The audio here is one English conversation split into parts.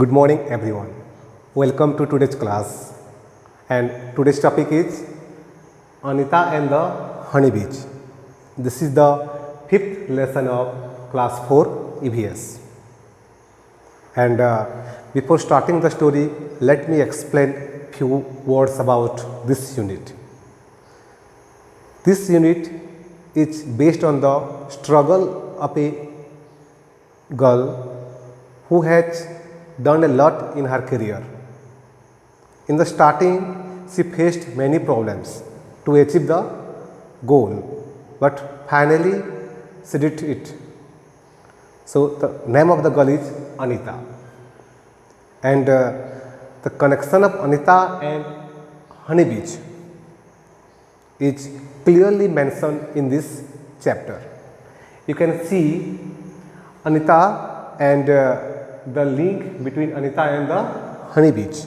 Good morning everyone. Welcome to today's class, and today's topic is Anita and the Honeybees. This is the fifth lesson of class 4 EVS. And before starting the story, let me explain few words about this unit. This unit is based on the struggle of a girl who has done a lot in her career. In the starting, she faced many problems to achieve the goal, but finally she did it. So the name of the girl is Anita, and the connection of Anita and honeybees is clearly mentioned in this chapter. You can see Anita and the link between Anita and the honeybees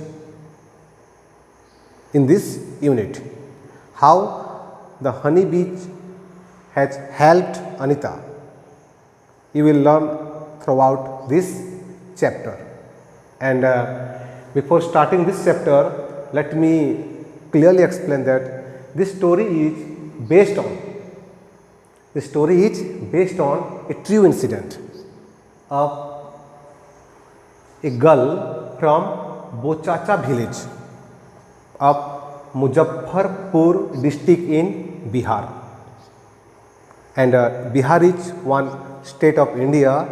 in this unit. How the honeybees has helped Anita, you will learn throughout this chapter. And before starting this chapter, let me clearly explain that this story is based on a true incident of a girl from Bochacha village of Muzaffarpur district in Bihar. And Bihar is one state of India.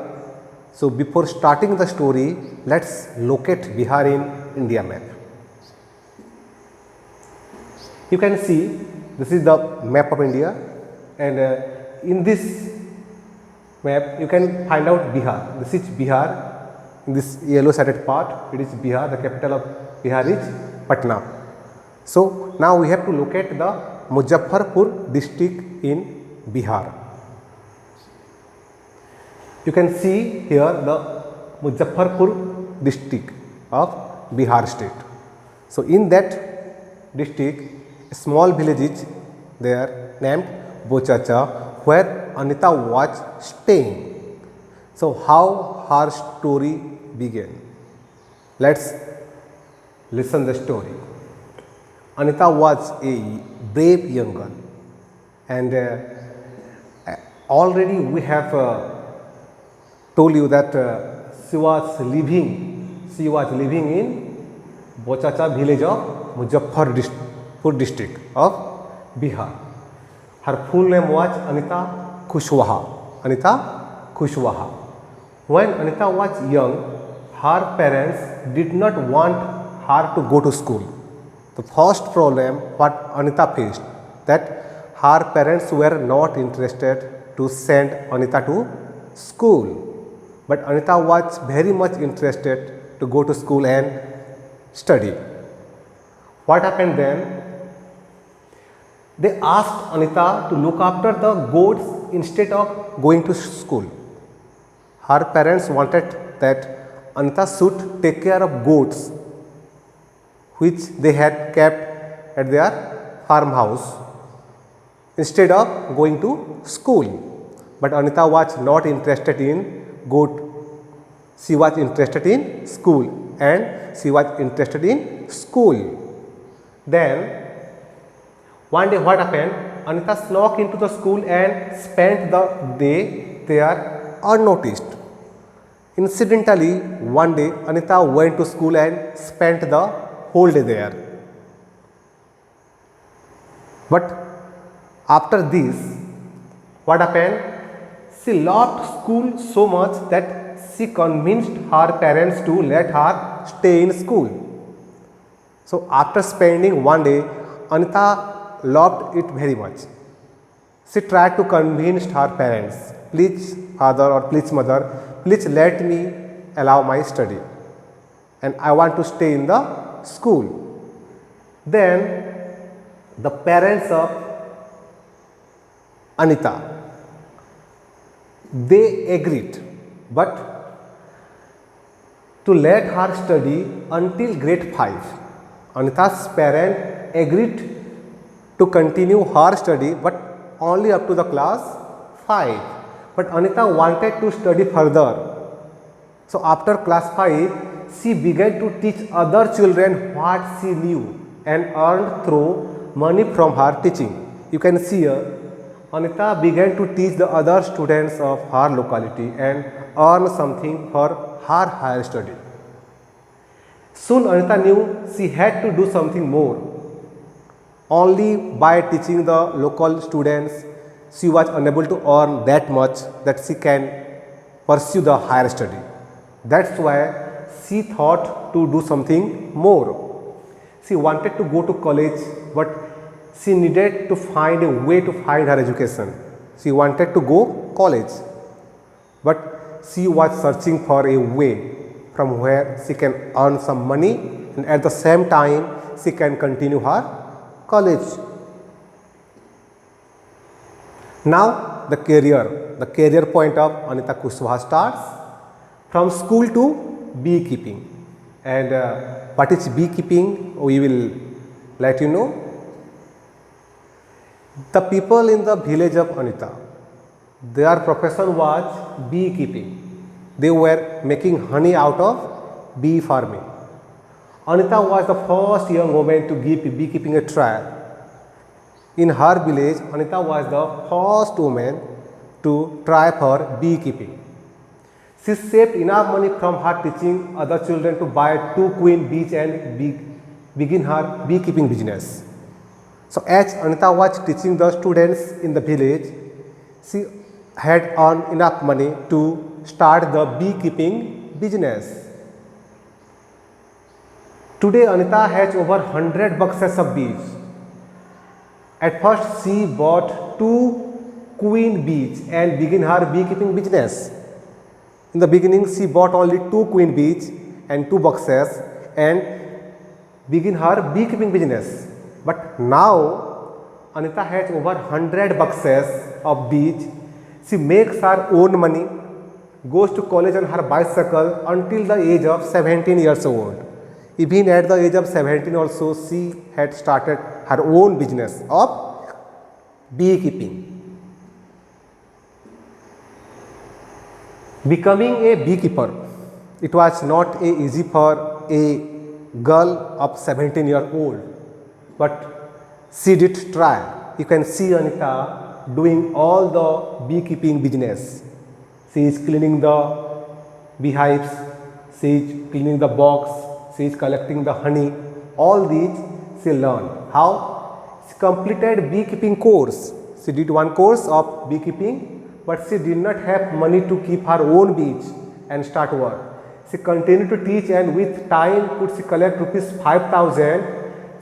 So before starting the story, let's locate Bihar in India map. You can see this is the map of India, and in this map you can find out Bihar. This is Bihar. In this yellow shaded part, it is Bihar. The capital of Bihar is Patna. So now we have to locate the Muzaffarpur district in Bihar. You can see here the Muzaffarpur district of Bihar state. So in that district, a small village is there named Bochacha, where Anita was staying. So how her story began? Let's listen the story. Anita was a brave young girl, and already we have told you that she was living in Bochacha village of Muzaffarpur district of Bihar. Her full name was Anita Kushwaha. When Anita was young, her parents did not want her to go to school. The first problem what Anita faced, that her parents were not interested to send Anita to school. But Anita was very much interested to go to school and study. What happened then? They asked Anita to look after the goats instead of going to school. Her parents wanted that Anita should take care of goats which they had kept at their farmhouse instead of going to school. But Anita was not interested in goat. She was interested in school, and she was interested in school. Then one day what happened? Anita snuck into the school and spent the day there unnoticed. Incidentally, one day Anita went to school and spent the whole day there. But after this, what happened? She loved school so much that she convinced her parents to let her stay in school. So after spending one day, Anita loved it very much. She tried to convince her parents, please father or please mother, please let me allow my study, and I want to stay in the school. Then the parents of Anita, they agreed, but to let her study until grade 5. Anita's parents agreed to continue her study, but only up to the class 5. But Anita wanted to study further. So after class 5, she began to teach other children what she knew and earned through money from her teaching. You can see here, Anita began to teach the other students of her locality and earn something for her higher study. Soon Anita knew she had to do something more. Only by teaching the local students, she was unable to earn that much that she can pursue the higher study. That's why she thought to do something more. She wanted to go to college, but she needed to find a way to find her education. She wanted to go college, but she was searching for a way from where she can earn some money and at the same time she can continue her college. Now the career point of Anita Kushwaha starts from school to beekeeping. And what is beekeeping? We will let you know. The people in the village of Anita, their profession was beekeeping. They were making honey out of bee farming. Anita was the first young woman to give beekeeping a try. In her village, Anita was the first woman to try for beekeeping. She saved enough money from her teaching other children to buy 2 queen bees and begin her beekeeping business. So as Anita was teaching the students in the village, she had earned enough money to start the beekeeping business. Today Anita has over 100 boxes of bees. At first she bought 2 queen bees and began her beekeeping business. In the beginning she bought only 2 queen bees and 2 boxes and began her beekeeping business. But now Anita has over 100 boxes of bees. She makes her own money, goes to college on her bicycle until the age of 17 years old. Even at the age of 17 also she had started her own business of beekeeping. Becoming a beekeeper, it was not easy for a girl of 17 years old, but she did try. You can see Anita doing all the beekeeping business. She is cleaning the beehives, she is cleaning the box, she is collecting the honey. All these she learned. How? She completed beekeeping course. She did one course of beekeeping, but she did not have money to keep her own bees and start work. She continued to teach and with time could she collect rupees 5,000.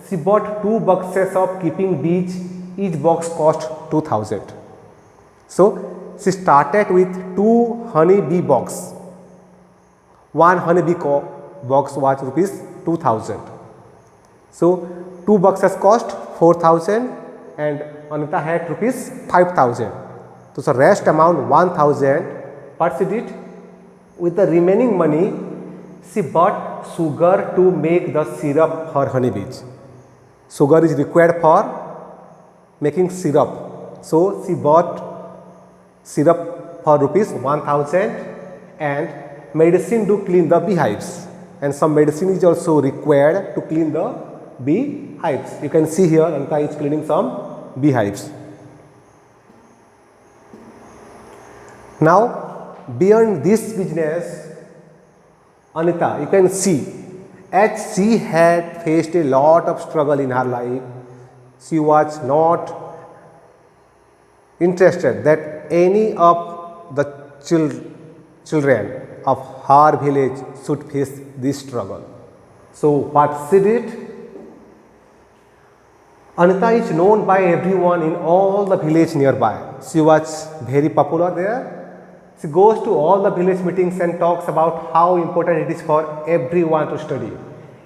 She bought 2 boxes of keeping bees. Each box cost 2,000. So she started with 2 honey bee box. One honey bee box was rupees 2,000. So 2 boxes cost 4,000 and Anita had rupees 5,000. So the rest amount 1,000. What she did? With the remaining money, she bought sugar to make the syrup for honeybees. Sugar is required for making syrup. So she bought syrup for rupees 1,000 and medicine to clean the beehives. And some medicine is also required to clean the beehives. You can see here Anita is cleaning some beehives. Now beyond this business, Anita, you can see as she had faced a lot of struggle in her life, she was not interested that any of the children of her village should face this struggle. So what she did? Anita is known by everyone in all the village nearby. She was very popular there. She goes to all the village meetings and talks about how important it is for everyone to study.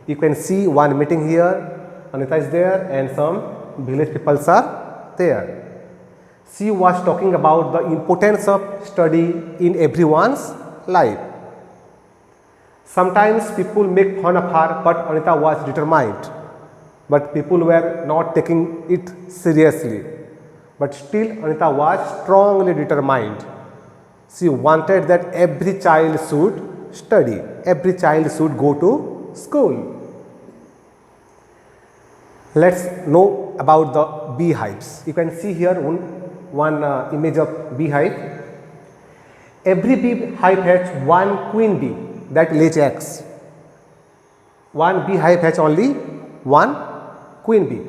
You can see one meeting here, Anita is there and some village people are there. She was talking about the importance of study in everyone's life. Sometimes people make fun of her, but Anita was determined. But people were not taking it seriously. But still Anita was strongly determined. She wanted that every child should study. Every child should go to school. Let's know about the beehives. You can see here one image of beehive. Every beehive has one queen bee that lays eggs. One beehive has only one queen bee.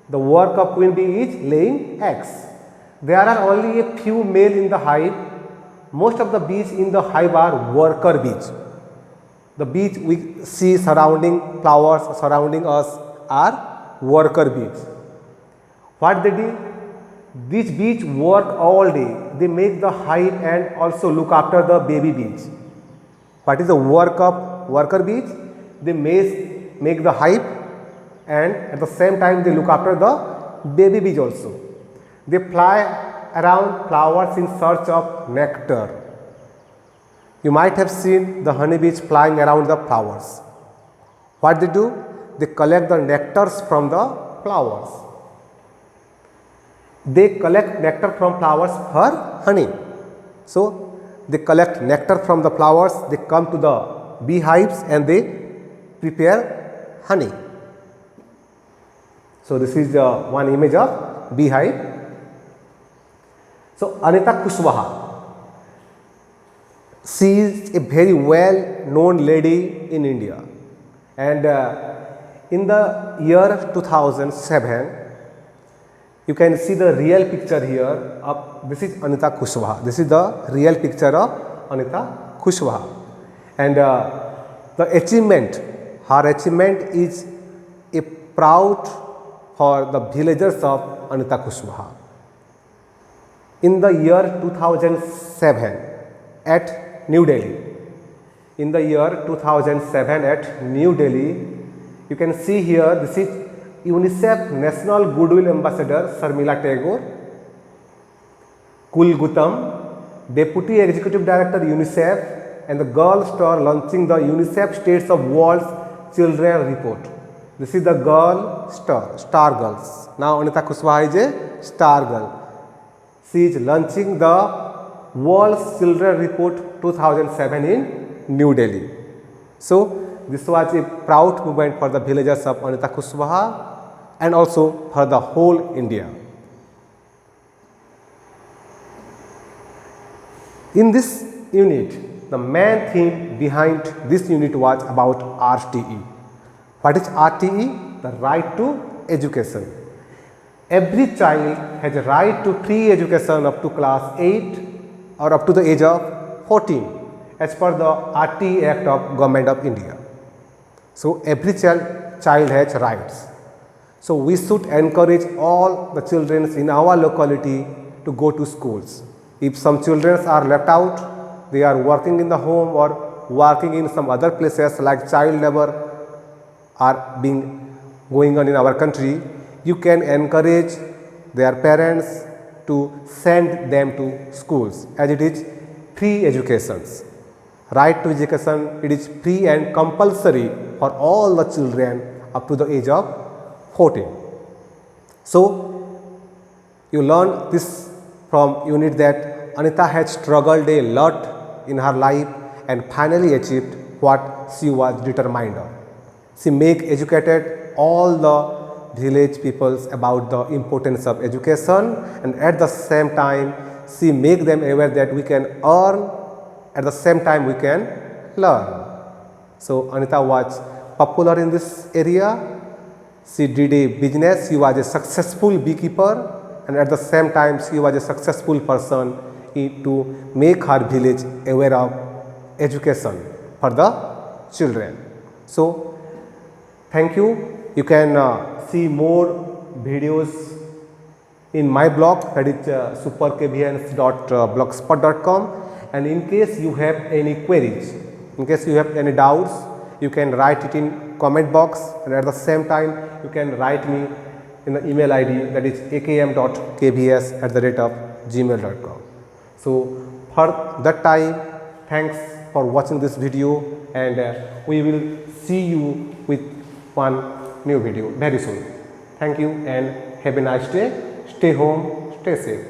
The work of queen bee is laying eggs. There are only a few male in the hive. Most of the bees in the hive are worker bees. The bees we see surrounding flowers surrounding us are worker bees. What they do? These bees work all day. They make the hive and also look after the baby bees. What is the work of worker bees? They make the hive and at the same time they look after the baby bees also. They fly around flowers in search of nectar. You might have seen the honeybees flying around the flowers. What they do? They collect the nectars from the flowers. They collect nectar from flowers for honey. So, they collect nectar from the flowers, they come to the beehives and they prepare honey. So, this is the one image of beehive. So, Anita Kushwaha, she is a very well known lady in India, and in the year 2007, you can see the real picture here of this is Anita Kushwaha. This is the real picture of Anita Kushwaha, and the achievement, her achievement is a proud for the villagers of Anita Kushwaha. In the year 2007 at New Delhi, in the year 2007 at New Delhi, you can see here this is UNICEF National Goodwill Ambassador Sharmila Tagore, Kul Gautam, Deputy Executive Director UNICEF, and the girl star launching the UNICEF States of World's Children Report. This is the girl star girls. Now Anita Kushwaha is a star girl. She is launching the World's Children Report 2007 in New Delhi. So this was a proud moment for the villagers of Anita Kushwaha and also for the whole India. In this unit, the main theme behind this unit was about RTE. What is RTE? The right to education. Every child has a right to free education up to class 8 or up to the age of 14 as per the RTE Act of Government of India. So every child has rights. So we should encourage all the children in our locality to go to schools. If some children are left out, they are working in the home or working in some other places like child labor are going on in our country, you can encourage their parents to send them to schools as it is free educations. Right to education, it is free and compulsory for all the children up to the age of 14. So, you learn this from unit that Anita had struggled a lot in her life and finally achieved what she was determined on. She educated all the village peoples about the importance of education, and at the same time she make them aware that we can earn, at the same time we can learn. So Anita was popular in this area. She did a business, she was a successful beekeeper, and at the same time she was a successful person to make her village aware of education for the children. So thank you. You can see more videos in my blog, that is superkvns.blogspot.com, and in case you have any queries, in case you have any doubts, you can write it in comment box, and at the same time you can write me in the email ID, that is akm.kvs@gmail.com. So for that time, thanks for watching this video, and we will see you with one new video very soon. Thank you and have a nice day. Stay home, stay safe.